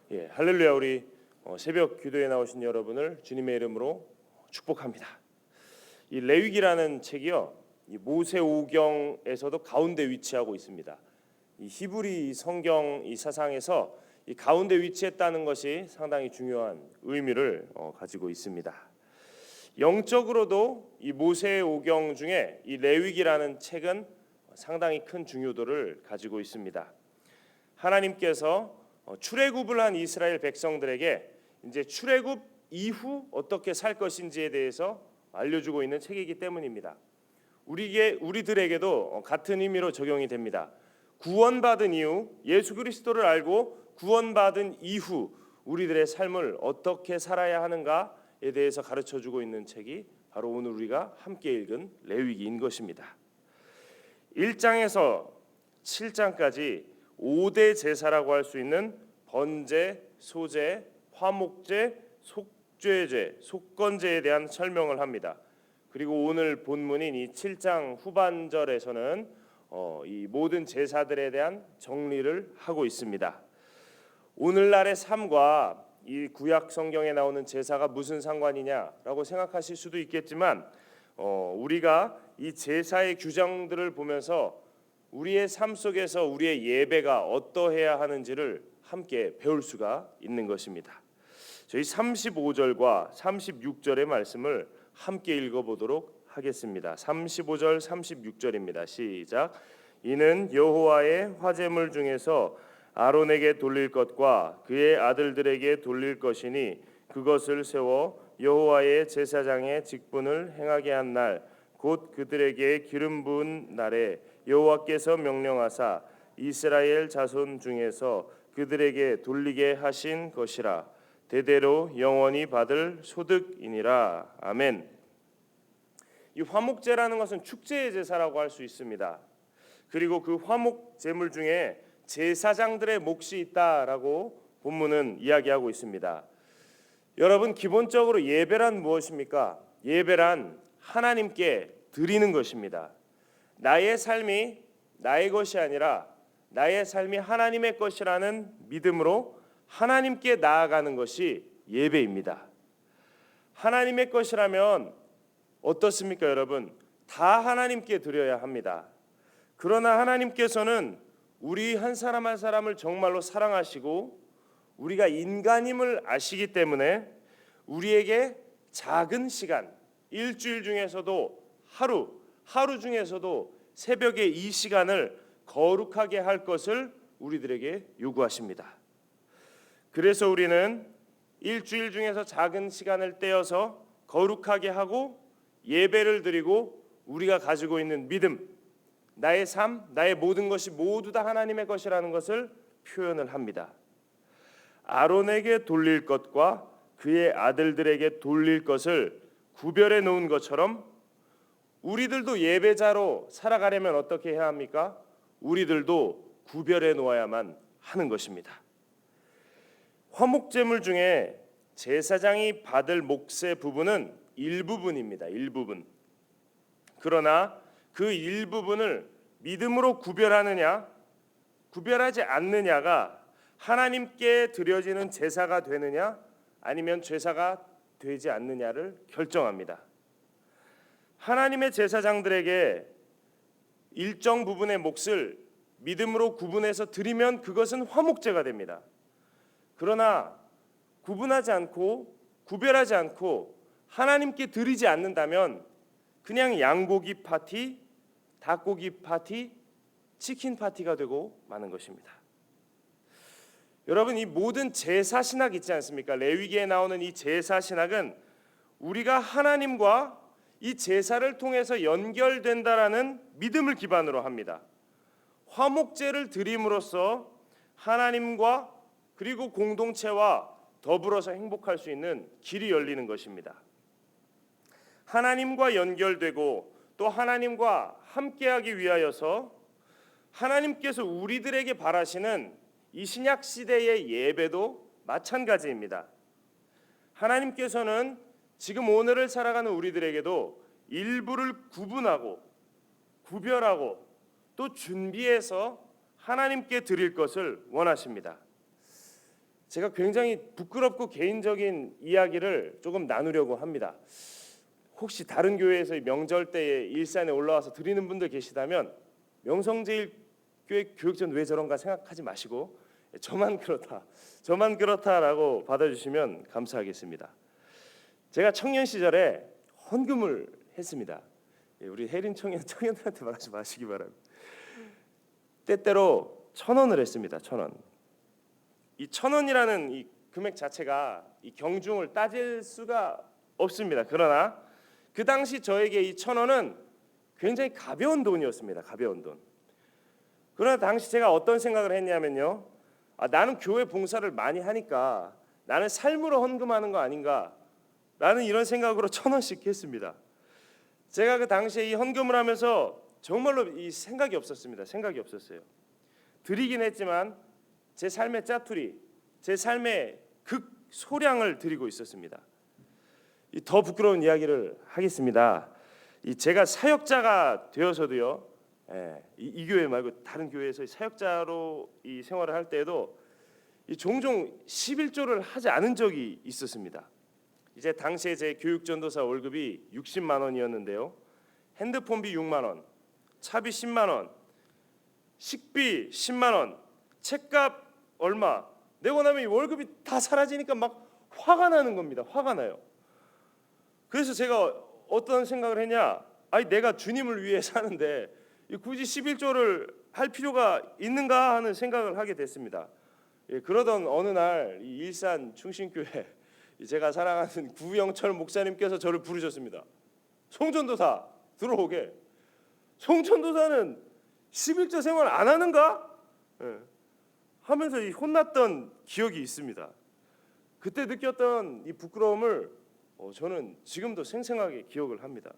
할렐루야. 우리 새벽 기도에 나오신 여러분을 주님의 이름으로 축복합니다. 이 레위기라는 책이요, 이 모세오경에서도 가운데 위치하고 있습니다. 이 히브리 성경 이 사상에서 이 가운데 위치했다는 것이 상당히 중요한 의미를 가지고 있습니다. 영적으로도 이 모세오경 중에 이 레위기라는 책은 상당히 큰 중요도를 가지고 있습니다. 하나님께서 출애굽을 한 이스라엘 백성들에게 이제 출애굽 이후 어떻게 살 것인지에 대해서 알려주고 있는 책이기 때문입니다. 우리들에게도 같은 의미로 적용이 됩니다. 구원받은 이후, 예수 그리스도를 알고 구원받은 이후 우리들의 삶을 어떻게 살아야 하는가에 대해서 가르쳐주고 있는 책이 바로 오늘 우리가 함께 읽은 레위기인 것입니다. 1장에서 7장까지 5대 제사라고 할 수 있는 번제, 소제, 화목제, 속죄제, 속건제에 대한 설명을 합니다. 그리고 오늘 본문인 이 7장 후반절에서는 이 모든 제사들에 대한 정리를 하고 있습니다. 오늘날의 삶과 이 구약 성경에 나오는 제사가 무슨 상관이냐라고 생각하실 수도 있겠지만 우리가 이 제사의 규정들을 보면서 우리의 삶 속에서 우리의 예배가 어떠해야 하는지를 함께 배울 수가 있는 것입니다. 저희 35절과 36절의 말씀을 함께 읽어보도록 하겠습니다. 35절 36절입니다. 시작. 이는 여호와의 화제물 중에서 아론에게 돌릴 것과 그의 아들들에게 돌릴 것이니 그것을 세워 여호와의 제사장의 직분을 행하게 한 날 곧 그들에게 기름 부은 날에 여호와께서 명령하사 이스라엘 자손 중에서 그들에게 돌리게 하신 것이라. 대대로 영원히 받을 소득이니라. 아멘. 이 화목제라는 것은 축제의 제사라고 할 수 있습니다. 그리고 그 화목 제물 중에 제사장들의 몫이 있다라고 본문은 이야기하고 있습니다. 여러분, 기본적으로 예배란 무엇입니까? 예배란 하나님께 드리는 것입니다. 나의 삶이 나의 것이 아니라 나의 삶이 하나님의 것이라는 믿음으로 하나님께 나아가는 것이 예배입니다. 하나님의 것이라면 어떻습니까, 여러분? 다 하나님께 드려야 합니다. 그러나 하나님께서는 우리 한 사람 한 사람을 정말로 사랑하시고 우리가 인간임을 아시기 때문에 우리에게 작은 시간, 일주일 중에서도 하루 중에서도 새벽에 이 시간을 거룩하게 할 것을 우리들에게 요구하십니다. 그래서 우리는 일주일 중에서 작은 시간을 떼어서 거룩하게 하고 예배를 드리고 우리가 가지고 있는 믿음, 나의 삶, 나의 모든 것이 모두 다 하나님의 것이라는 것을 표현을 합니다. 아론에게 돌릴 것과 그의 아들들에게 돌릴 것을 구별해 놓은 것처럼 우리들도 예배자로 살아가려면 어떻게 해야 합니까? 우리들도 구별해 놓아야만 하는 것입니다. 화목제물 중에 제사장이 받을 몫의 부분은 일부분입니다. 일부분. 그러나 그 일부분을 믿음으로 구별하느냐, 구별하지 않느냐가 하나님께 드려지는 제사가 되느냐 아니면 제사가 되지 않느냐를 결정합니다. 하나님의 제사장들에게 일정 부분의 몫을 믿음으로 구분해서 드리면 그것은 화목제가 됩니다. 그러나 구분하지 않고 구별하지 않고 하나님께 드리지 않는다면 그냥 양고기 파티, 닭고기 파티, 치킨 파티가 되고 마는 것입니다. 여러분, 이 모든 제사 신학 있지 않습니까? 레위기에 나오는 이 제사 신학은 우리가 하나님과 이 제사를 통해서 연결된다라는 믿음을 기반으로 합니다. 화목제를 드림으로써 하나님과 그리고 공동체와 더불어서 행복할 수 있는 길이 열리는 것입니다. 하나님과 연결되고 또 하나님과 함께하기 위하여서 하나님께서 우리들에게 바라시는 이 신약 시대의 예배도 마찬가지입니다. 하나님께서는 지금 오늘을 살아가는 우리들에게도 일부를 구분하고 구별하고 또 준비해서 하나님께 드릴 것을 원하십니다. 제가 굉장히 부끄럽고 개인적인 이야기를 조금 나누려고 합니다. 혹시 다른 교회에서 명절 때에 일산에 올라와서 드리는 분들 계시다면 명성제일교회 교육전 왜 저런가 생각하지 마시고 저만 그렇다라고 받아주시면 감사하겠습니다. 제가 청년 시절에 헌금을 했습니다. 우리 혜린 청년들한테 말하지 마시기 바랍니다. 때때로 1,000원을 했습니다. 1,000원. 이 1,000원이라는 이 금액 자체가 이 경중을 따질 수가 없습니다. 그러나 그 당시 저에게 이 1,000원은 굉장히 가벼운 돈이었습니다. 가벼운 돈. 그러나 당시 제가 어떤 생각을 했냐면요. 나는 교회 봉사를 많이 하니까 나는 삶으로 헌금하는 거 아닌가 라는 이런 생각으로 1,000원씩 했습니다. 제가 그 당시에 이 헌금을 하면서 정말로 이 생각이 없었습니다. 생각이 없었어요. 드리긴 했지만 제 삶의 짜투리, 제 삶의 극소량을 드리고 있었습니다. 더 부끄러운 이야기를 하겠습니다. 제가 사역자가 되어서도요. 이 교회 말고 다른 교회에서 사역자로 이 생활을 할 때에도 종종 11조를 하지 않은 적이 있었습니다. 이제 당시에 제 교육전도사 월급이 60만 원이었는데요. 핸드폰비 6만 원, 차비 10만 원, 식비 10만 원, 책값 얼마 내고 나면 이 월급이 다 사라지니까 막 화가 나는 겁니다. 화가 나요. 그래서 제가 어떤 생각을 했냐? 내가 주님을 위해 사는데 굳이 11조를 할 필요가 있는가 하는 생각을 하게 됐습니다. 그러던 어느 날 이 일산 충신교회 제가 사랑하는 구영철 목사님께서 저를 부르셨습니다. 송전도사 들어오게. 송전도사는 11조 생활 안 하는가? 하면서 혼났던 기억이 있습니다. 그때 느꼈던 이 부끄러움을 저는 지금도 생생하게 기억을 합니다.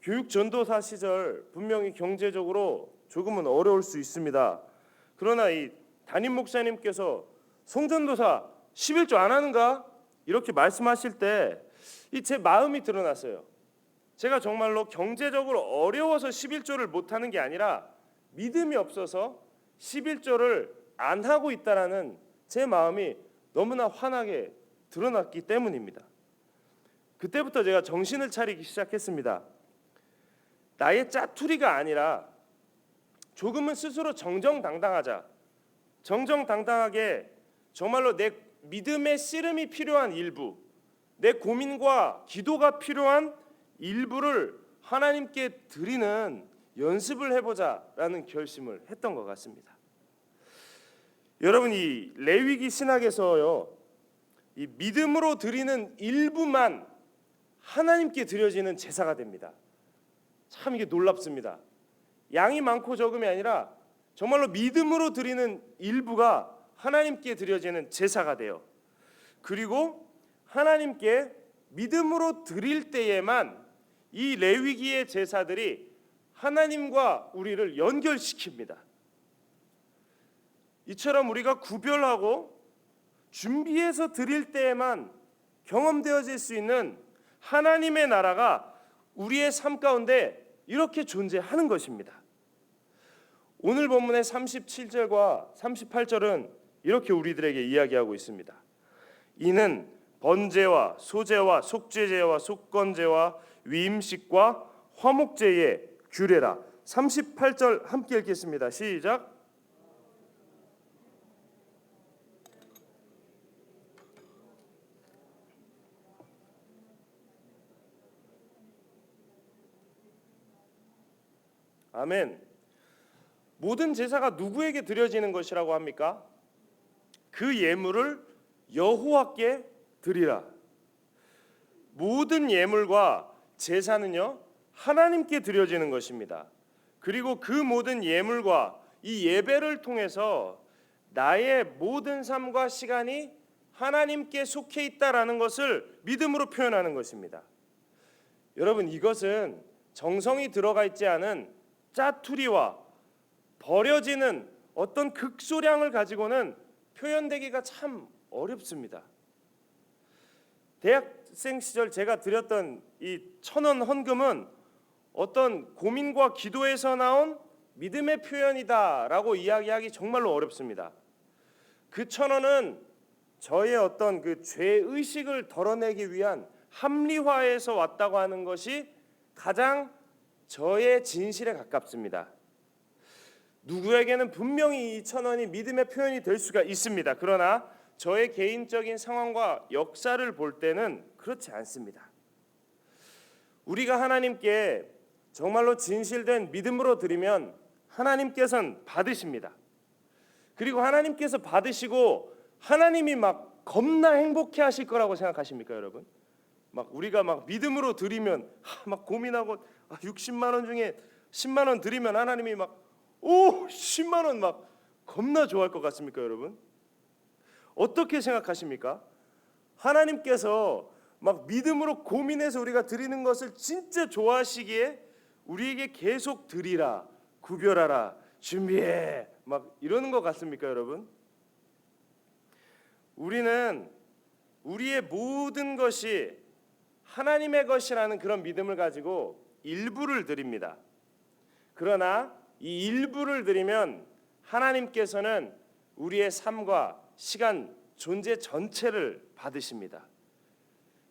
교육 전도사 시절 분명히 경제적으로 조금은 어려울 수 있습니다. 그러나 이 담임 목사님께서 송전도사 11조 안 하는가? 이렇게 말씀하실 때 제 마음이 드러났어요. 제가 정말로 경제적으로 어려워서 11조를 못하는 게 아니라 믿음이 없어서 11조를 안 하고 있다라는 제 마음이 너무나 환하게 드러났기 때문입니다. 그때부터 제가 정신을 차리기 시작했습니다. 나의 짜투리가 아니라 조금은 스스로 정정당당하자. 정정당당하게 정말로 내 믿음의 씨름이 필요한 일부, 내 고민과 기도가 필요한 일부를 하나님께 드리는 연습을 해보자라는 결심을 했던 것 같습니다. 여러분, 이 레위기 신학에서요, 이 믿음으로 드리는 일부만 하나님께 드려지는 제사가 됩니다. 참 이게 놀랍습니다. 양이 많고 적음이 아니라 정말로 믿음으로 드리는 일부가 하나님께 드려지는 제사가 돼요. 그리고 하나님께 믿음으로 드릴 때에만 이 레위기의 제사들이 하나님과 우리를 연결시킵니다. 이처럼 우리가 구별하고 준비해서 드릴 때에만 경험되어질 수 있는 하나님의 나라가 우리의 삶 가운데 이렇게 존재하는 것입니다. 오늘 본문의 37절과 38절은 이렇게 우리들에게 이야기하고 있습니다. 이는 번제와 소제와 속죄제와 속건제와 위임식과 화목제의 규례라. 38절 함께 읽겠습니다. 시작. 아멘. 모든 제사가 누구에게 드려지는 것이라고 합니까? 그 예물을 여호와께 드리라. 모든 예물과 제사는요, 하나님께 드려지는 것입니다. 그리고 그 모든 예물과 이 예배를 통해서 나의 모든 삶과 시간이 하나님께 속해 있다라는 것을 믿음으로 표현하는 것입니다. 여러분, 이것은 정성이 들어가 있지 않은 짜투리와 버려지는 어떤 극소량을 가지고는 표현되기가 참 어렵습니다. 대학생 시절 제가 드렸던 이 1,000원 헌금은 어떤 고민과 기도에서 나온 믿음의 표현이다라고 이야기하기 정말로 어렵습니다. 그 1,000원은 저의 어떤 그 죄의식을 덜어내기 위한 합리화에서 왔다고 하는 것이 가장 저의 진실에 가깝습니다. 누구에게는 분명히 이 1,000원이 믿음의 표현이 될 수가 있습니다. 그러나 저의 개인적인 상황과 역사를 볼 때는 그렇지 않습니다. 우리가 하나님께 정말로 진실된 믿음으로 드리면 하나님께서는 받으십니다. 그리고 하나님께서 받으시고 하나님이 막 겁나 행복해 하실 거라고 생각하십니까, 여러분? 막 우리가 막 믿음으로 드리면 막 고민하고 60만 원 중에 10만 원 드리면 하나님이 막 10만 원 막 겁나 좋아할 것 같습니까, 여러분? 어떻게 생각하십니까? 하나님께서 막 믿음으로 고민해서 우리가 드리는 것을 진짜 좋아하시기에 우리에게 계속 드리라, 구별하라, 준비해 막 이러는 것 같습니까, 여러분? 우리는 우리의 모든 것이 하나님의 것이라는 그런 믿음을 가지고 일부를 드립니다. 그러나 이 일부를 드리면 하나님께서는 우리의 삶과 시간, 존재 전체를 받으십니다.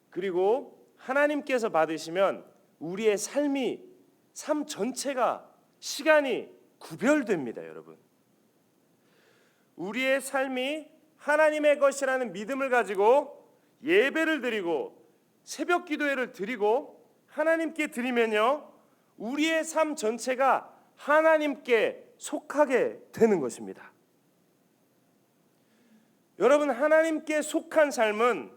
그리고 하나님께서 받으시면 우리의 삶 전체가 시간이 구별됩니다, 여러분. 우리의 삶이 하나님의 것이라는 믿음을 가지고 예배를 드리고 새벽 기도회를 드리고 하나님께 드리면요, 우리의 삶 전체가 하나님께 속하게 되는 것입니다. 여러분, 하나님께 속한 삶은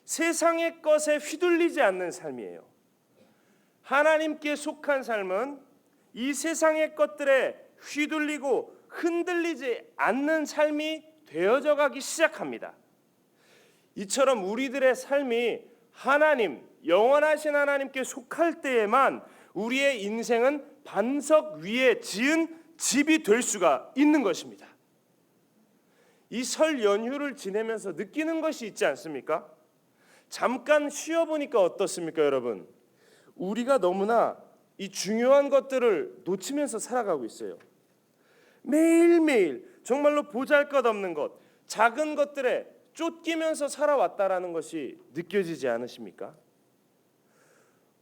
세상의 것에 휘둘리지 않는 삶이에요. 하나님께 속한 삶은 이 세상의 것들에 휘둘리고 흔들리지 않는 삶이 되어져 가기 시작합니다. 이처럼 우리들의 삶이 하나님, 영원하신 하나님께 속할 때에만 우리의 인생은 반석 위에 지은 집이 될 수가 있는 것입니다. 이 설 연휴를 지내면서 느끼는 것이 있지 않습니까? 잠깐 쉬어보니까 어떻습니까, 여러분? 우리가 너무나 이 중요한 것들을 놓치면서 살아가고 있어요. 매일매일 정말로 보잘것없는 것, 작은 것들에 쫓기면서 살아왔다라는 것이 느껴지지 않으십니까?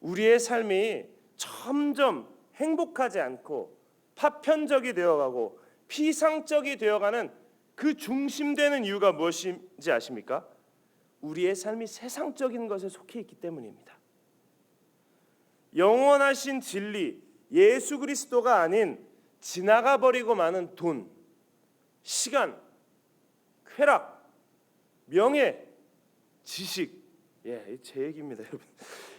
우리의 삶이 점점 행복하지 않고 파편적이 되어가고 피상적이 되어가는 그 중심되는 이유가 무엇인지 아십니까? 우리의 삶이 세상적인 것에 속해 있기 때문입니다. 영원하신 진리, 예수 그리스도가 아닌 지나가 버리고 마는 돈, 시간, 쾌락, 명예, 지식, 제 얘기입니다, 여러분.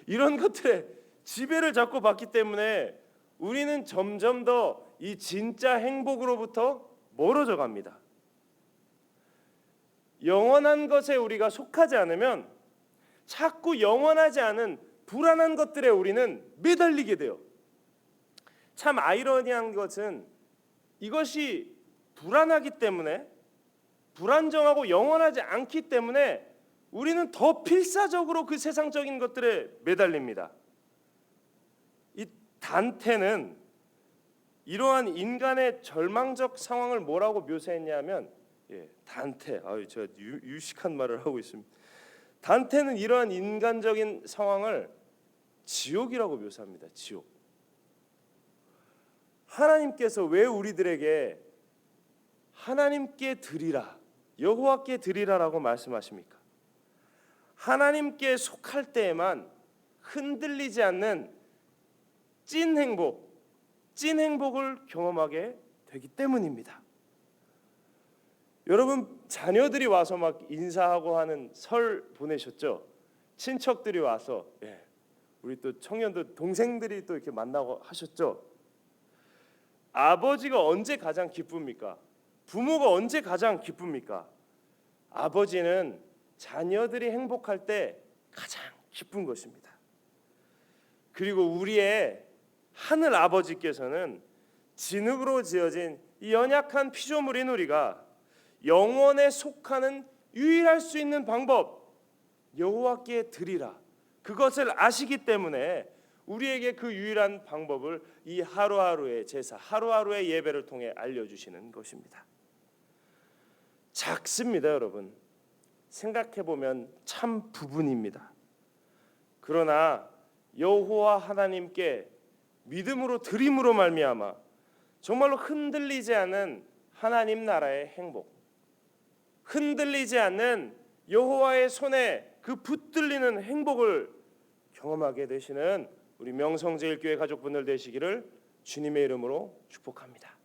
이런 것들에 지배를 자꾸 받기 때문에 우리는 점점 더 이 진짜 행복으로부터 멀어져 갑니다. 영원한 것에 우리가 속하지 않으면 자꾸 영원하지 않은 불안한 것들에 우리는 매달리게 돼요. 참 아이러니한 것은 이것이 불안하기 때문에, 불안정하고 영원하지 않기 때문에 우리는 더 필사적으로 그 세상적인 것들에 매달립니다. 이 단테는 이러한 인간의 절망적 상황을 뭐라고 묘사했냐면, 단테, 제가 유식한 말을 하고 있습니다. 단테는 이러한 인간적인 상황을 지옥이라고 묘사합니다. 지옥. 하나님께서 왜 우리들에게 하나님께 드리라, 여호와께 드리라라고 말씀하십니까? 하나님께 속할 때에만 흔들리지 않는 찐 행복을 경험하게 되기 때문입니다. 여러분, 자녀들이 와서 막 인사하고 하는 설 보내셨죠? 친척들이 와서, 우리 또 청년들 동생들이 또 이렇게 만나고 하셨죠? 아버지가 언제 가장 기쁩니까? 부모가 언제 가장 기쁩니까? 아버지는 자녀들이 행복할 때 가장 기쁜 것입니다. 그리고 우리의 하늘 아버지께서는 진흙으로 지어진 이 연약한 피조물인 우리가 영원에 속하는 유일할 수 있는 방법, 여호와께 드리라, 그것을 아시기 때문에 우리에게 그 유일한 방법을 이 하루하루의 제사, 하루하루의 예배를 통해 알려주시는 것입니다. 작습니다, 여러분. 생각해 보면 참 부분입니다. 그러나 여호와 하나님께 믿음으로 드림으로 말미암아 정말로 흔들리지 않는 하나님 나라의 행복, 흔들리지 않는 여호와의 손에 그 붙들리는 행복을 경험하게 되시는 우리 명성제일교회 가족분들 되시기를 주님의 이름으로 축복합니다.